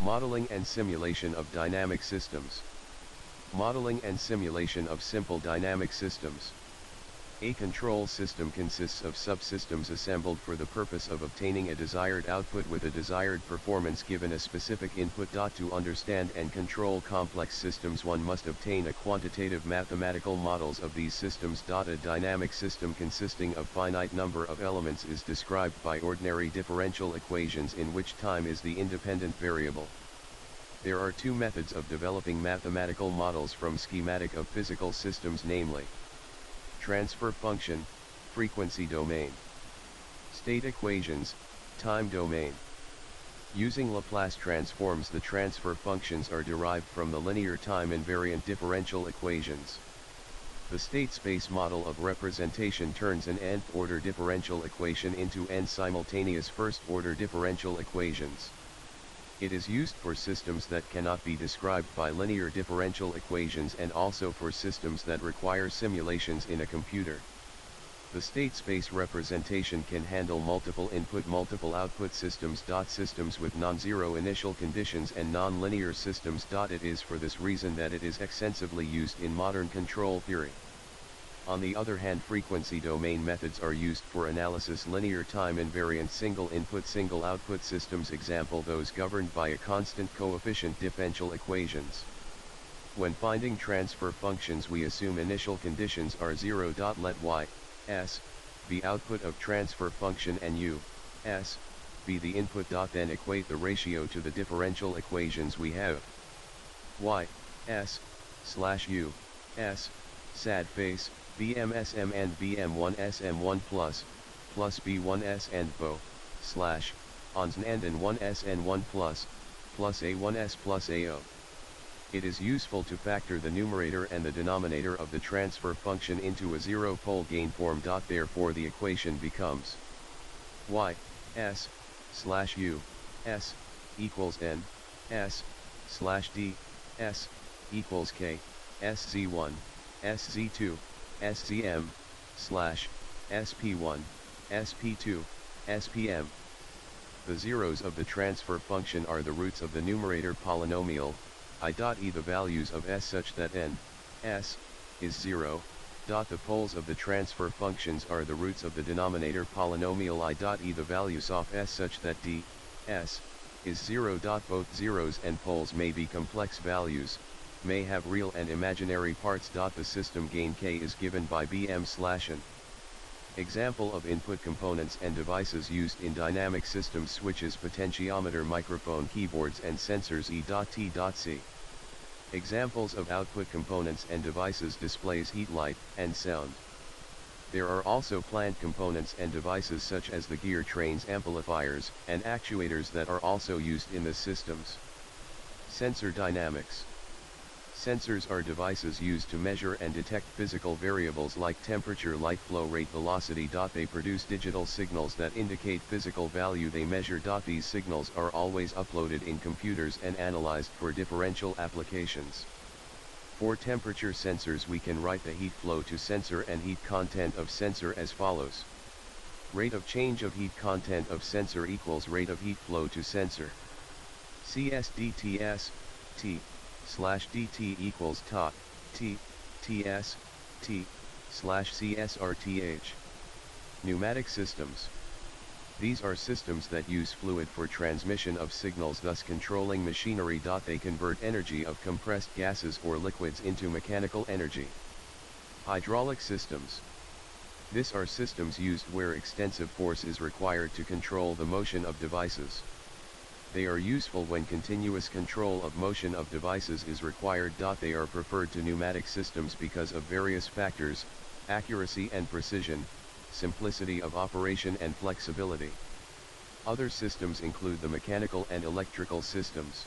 Modeling and simulation of dynamic systems. Modeling and simulation of simple dynamic systems. A control system consists of subsystems assembled for the purpose of obtaining a desired output with a desired performance given a specific input. To understand and control complex systems, one must obtain a quantitative mathematical models of these systems. A dynamic system consisting of finite number of elements is described by ordinary differential equations in which time is the independent variable. There are two methods of developing mathematical models from schematic of physical systems, namely transfer function, frequency domain. State equations, time domain. Using Laplace transforms, the transfer functions are derived from the linear time invariant differential equations. The state space model of representation turns an nth-order differential equation into n simultaneous first-order differential equations. It is used for systems that cannot be described by linear differential equations and also for systems that require simulations in a computer. The state space representation can handle multiple input multiple output systems. Systems with non-zero initial conditions and non-linear systems. It is for this reason that it is extensively used in modern control theory. On the other hand, frequency domain methods are used for analysis linear time invariant single input single output systems, example those governed by a constant coefficient differential equations. When finding transfer functions, we assume initial conditions are 0. Let y, s, be output of transfer function and u, s, be the input. Then equate the ratio to the differential equations we have. Y, s, slash u, s, sad face, BMSM and BM1SM1 plus B1S and BO, slash, ONS and 1SN1 plus A1S plus AO. It is useful to factor the numerator and the denominator of the transfer function into a zero-pole gain form. Therefore the equation becomes y, s, slash u, s, equals n, s, slash d, s, equals k, sz1, sz2, SZM, slash, SP1, SP2, SPM. The zeros of the transfer function are the roots of the numerator polynomial, I.e. the values of s such that n, s, is 0. The poles of the transfer functions are the roots of the denominator polynomial, I.e. the values of s such that d, s, is 0. Both zeros and poles may be complex values, may have real and imaginary parts. The system gain k is given by bm/n. Example of input components and devices used in dynamic systems: switches, potentiometer, microphone, keyboards and sensors. E.T.C. Examples of output components and devices: displays, heat, light, and sound. There are also plant components and devices such as the gear trains, amplifiers, and actuators that are also used in the systems. Sensor dynamics. Sensors are devices used to measure and detect physical variables like temperature, light flow rate, velocity. They produce digital signals that indicate physical value they measure. These signals are always uploaded in computers and analyzed for differential applications. For temperature sensors, we can write the heat flow to sensor and heat content of sensor as follows. Rate of change of heat content of sensor equals rate of heat flow to sensor. CSDTS, T, slash dt equals ta, t, ts, t, slash csrth. Pneumatic systems. These are systems that use fluid for transmission of signals, thus controlling machinery. They convert energy of compressed gases or liquids into mechanical energy. Hydraulic systems. These are systems used where extensive force is required to control the motion of devices. They are useful when continuous control of motion of devices is required. They are preferred to pneumatic systems because of various factors: accuracy and precision, simplicity of operation and flexibility. Other systems include the mechanical and electrical systems.